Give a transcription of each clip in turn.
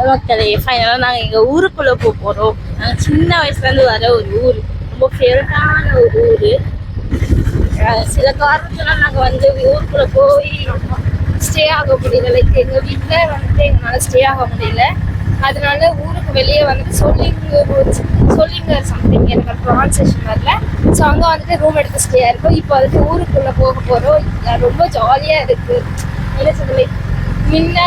மக்களே ஃபைனலாக நாங்கள் எங்கள் ஊருக்குள்ளே போகிறோம். நாங்கள் சின்ன வயசுலேருந்து வர ஒரு ஊர், ரொம்ப ஃபேவரட்டான ஒரு ஊர். சில காரணத்தினால் நாங்கள் வந்து ஊருக்குள்ளே போய் ஸ்டே ஆக முடியல. லைக் எங்கள் வீட்டில் வந்துட்டு எங்களால் ஸ்டே ஆக முடியல. அதனால ஊருக்கு வெளியே வந்துட்டு சொல்லிங்கர் சம்திங் எனக்கு ப்ரொனன்சியேஷன் வரல. ஸோ அங்கே வந்துட்டு ரூம் எடுத்து ஸ்டே ஆயிருக்கோம். இப்போ வந்துட்டு ஊருக்குள்ளே போக போகிறோம். ரொம்ப ஜாலியாக இருக்குது. என்ன சொல்ல, முன்ன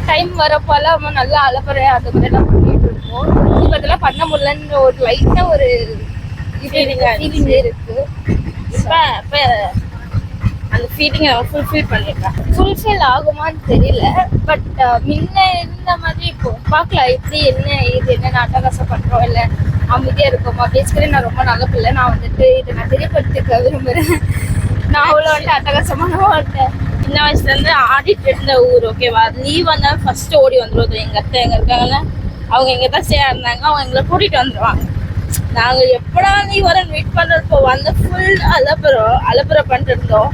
டைம் வரப்போலாம் நல்லா அலப்பறை அந்த மாதிரிலாம் பண்ணிட்டு இருக்கோம். இப்போ அதெல்லாம் பண்ண முடியலன்ற ஒரு லைட்டாக ஒரு ஃபீலிங் இருக்கு. இப்போ அந்த ஃபீலிங்கை ஃபுல்ஃபில் பண்ணியிருக்கேன். ஃபுல்ஃபில் ஆகுமான்னு தெரியல. பட் முன்ன இருந்த மாதிரி இப்போ பார்க்கலாம் எப்படி என்ன இது என்ன நாட்டகாசம் பண்ணுறோம் இல்லை அமைதியாக இருக்கோமா. பேசிக்கவே நான் ரொம்ப நல்ல பிள்ளை. நான் வந்துட்டு இதை நான் தெரியப்படுத்திக்க விரும்புகிறேன். நான் அவ்வளோ வந்துட்டு அட்டகாசமான மாட்டேன். சின்ன வயசுலேருந்து ஆடிட்டு இருந்த ஊர். ஓகேவா, லீவ் வந்தால் ஃபஸ்ட்டு ஓடி வந்துடுவோம். எங்கள் அத்தை எங்கே இருக்காங்கன்னு அவங்க எங்கே தான் ஸ்டே இருந்தாங்க. அவங்க எங்களை கூட்டிகிட்டு வந்துடுவாங்க. நாங்கள் எப்படா லீவ் வரேன் வெயிட் பண்ணுறப்போ வந்து ஃபுல் அலப்புறை பண்ணிட்டு இருந்தோம்.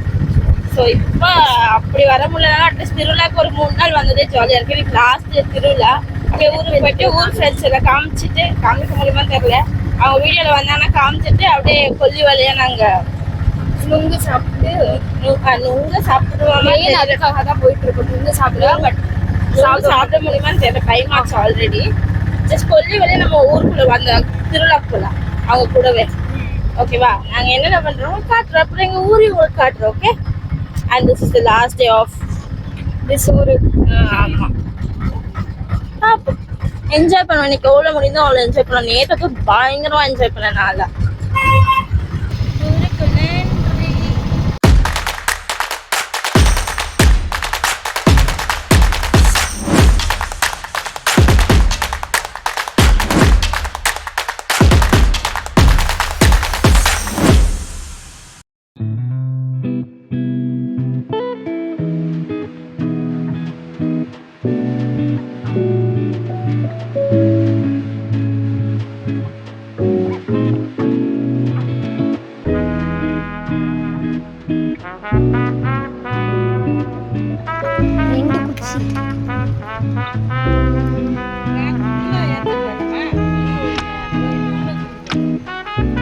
ஸோ இப்போ அப்படி வர முடியலன்னா அட்லீஸ்ட் திருவிழாக்கு ஒரு 3 நாள் வந்ததே ஜாலியாக இருக்குது. எனக்கு லாஸ்ட்டு திருவிழா அப்படியே ஊருக்கு போயிட்டு ஊர் ஃப்ரெண்ட்ஸ் எல்லாம் காமிக்க முடியுமா தெரியல. அவங்க வீடியோவில் வந்தாங்கன்னா காமிச்சிட்டு அப்படியே கொல்லி வழியாக நாங்கள் நுங்கு சாப்பிடுவோம். அதுக்காக தான் போயிட்டு இருக்கோம். நுங்கு சாப்பிடுவோம். பட் சாப்பிட முடியுமான்னு தெரியல. டைம் ஆச்சு ஆல்ரெடி. ஜஸ்ட் கொல்லி வழியாக நம்ம ஊருக்குள்ளே வந்த திருவிழாக்குள்ள அவங்க கூடவே. ஓகேவா, நாங்கள் என்னென்ன பண்ணுறோம் காட்டுறோம். அப்புறம் எங்கள் ஊரையும் உங்களுக்கு காட்டுறோம். Okay, and this is the last day of this ஊரு. ஆமாம், பார்ப்போம். என்ஜாய் பண்ணுவோம். இன்னைக்கு எவ்வளோ முடியுதோ அவ்வளோ என்ஜாய் பண்ணுவோம். நேற்றுக்கு பயங்கரமாக என்ஜாய் பண்ண நாளா.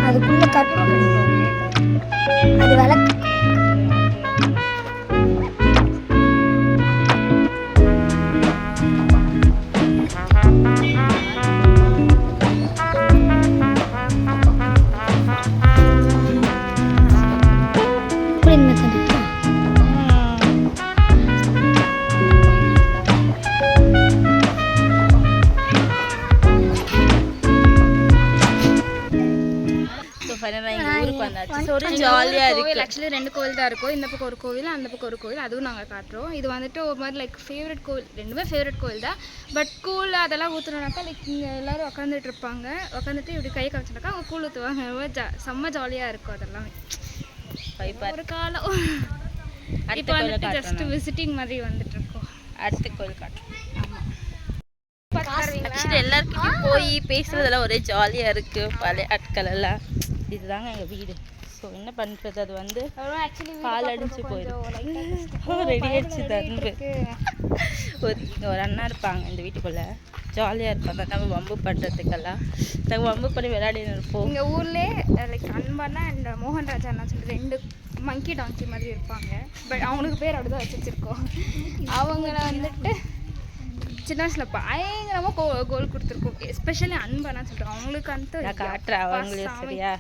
அதுக்குள்ள கட்டு அது விளக்கு. ஆக்சுவலி 2 கோவில் தான் இருக்கும். இந்த பக்கம் ஒரு கோவில், அந்த பக்கம் ஒரு கோவில். அதுவும் நாங்கள் காட்டுறோம். இது வந்துட்டு ஒரு மாதிரி லைக் ஃபேவரட் கோவில். ரெண்டுமே ஃபேவரட் கோவில் தான். பட் கூழ் அதெல்லாம் ஊற்றுனாக்கா லைக் இங்கே எல்லோரும் உட்காந்துட்டு இருப்பாங்க. உட்காந்துட்டு இப்படி கை காமிச்சினாக்கா அவங்க கூழ் ஊற்றுவாங்க. செம்ம ஜாலியாக இருக்கும். அதெல்லாமே ஒரு காலம். இப்போ வந்துட்டு ஜஸ்ட் விசிட்டிங் மாதிரி வந்துட்டு இருக்கோம். அடுத்த கோவில் காட்டுறோம். ஆமாம், ஆக்சுவலி எல்லாருக்கிட்டையும் போய் பேசுறதெல்லாம் ஒரே ஜாலியாக இருக்குது. பழைய ஆட்கள் எல்லாம். இதுதாங்க எங்கள் வீடு. ஸோ என்ன பண்ணுறது, அது வந்து கால் அடிச்சு போயிடும். ரெடி ஆகிடுச்சு தந்து ஒரு அண்ணா இருப்பாங்க இந்த வீட்டுக்குள்ளே. ஜாலியாக இருப்பாங்க. நம்ம வம்பு பண்ணுறதுக்கெல்லாம் நாங்கள் வம்பு பண்ணி விளையாடின்னு இருப்போம். எங்கள் ஊர்லேயே லைக் அன்பானா அண்ட் மோகன் ராஜா அண்ணா சொல்லி 2 மங்கி டாங்கி மாதிரி இருப்பாங்க. பட் அவங்களுக்கு பேர் அப்படி தான் வச்சுருக்கோம். அவங்கள வந்துட்டு சின்ன வயசில் பயங்கரமாக கோல் கொடுத்துருக்கோம். எஸ்பெஷலி அன்பானா சொல்கிறோம். அவங்களுக்கு அந்த காட்டுறேன் அவங்களே. சரியா,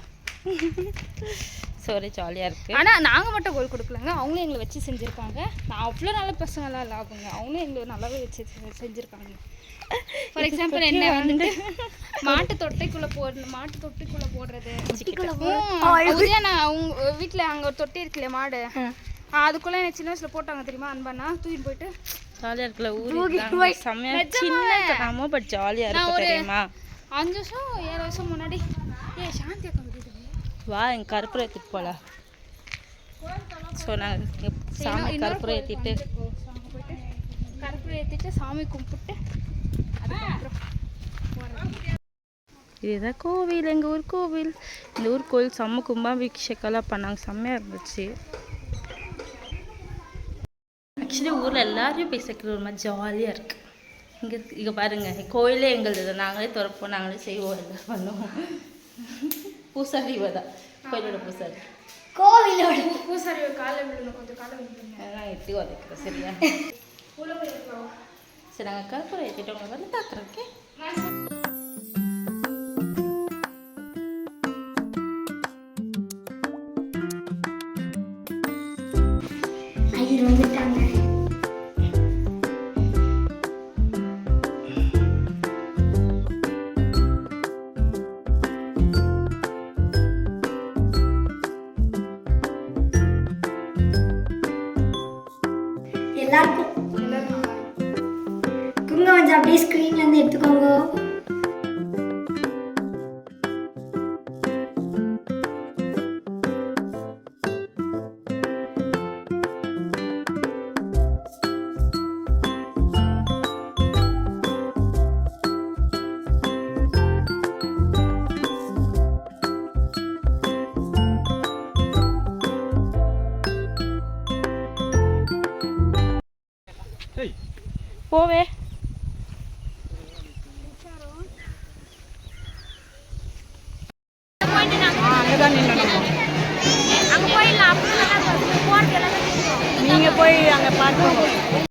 சோரி ஜாலியாக இருக்குது. ஆனால் நாங்கள் மட்டும் கோல் கொடுக்கலங்க, அவங்களும் எங்களை வச்சு செஞ்சுருக்காங்க. நான் அவ்வளோ நல்ல பசங்களாம் இல்லை அவங்க. அவங்களும் எங்களை நல்லாவே வச்சு செஞ்சுருக்காங்க. ஃபார் எக்ஸாம்பிள் என்ன வந்துட்டு மாட்டு தொட்டிக்குள்ளே போடுறது. நான் அவங்க வீட்டில் அங்கே ஒரு தொட்டி இருக்குல்லையா மாடு, அதுக்குள்ளே எனக்கு சின்ன வயசில் போட்டாங்க தெரியுமா அன்பானா. தூக்கிட்டு போயிட்டு ஜாலியாக இருக்குல்ல ஊருக்கு. செம்மையாக சின்ன பட் ஜாலியாக இருக்கும் தெரியுமா. 5 வருஷம் 7 வருஷம் முன்னாடி சாந்தி அக்கா வா எங்கள் கற்பூரம் ஏற்றிட்டு போகலாம். ஸோ நாங்கள் சாமி கற்பூரம் ஏற்றிட்டு சாமி கும்பிட்டு அதுக்கப்புறம் இதுதான் கோவில், எங்கள் ஊர் கோவில். இந்த ஊர் கோவில் செம்ம கும்பாபிஷேகம்லாம் பண்ணாங்க. செம்மையாக இருந்துச்சு. ஆக்சுவலி ஊரில் எல்லாரையும் பேசிக்கிற ஒரு மாதிரி ஜாலியாக இருக்குது. இங்கே பாருங்க கோயிலே எங்களுது, நாங்களே திறப்போம், நாங்களே செய்வோம், எல்லாம் பண்ணுவோம். பூசாரி இவ தான், கோயிலோட பூசாரி. கோவிலோட பூசாரி காலை விடணும், கொஞ்சம் காலை விடணும். அதெல்லாம் எட்டி உதைக்கிறோம் சரியா? சரி நாங்கள் கற்பூரம் ஏற்றிட்டு உங்களை வந்து பார்க்குறோம். ஓகே ஐயர் வந்துட்டாங்க. எல்லாருக்கும் குங்குமம் கொஞ்சம் அப்படியே ஸ்க்ரீன்ல இருந்து எடுத்துக்கோங்க. போவே அங்கதான் நின்னோம். அங்கே போயிடலாம். நீங்க போய் அங்க பார்த்து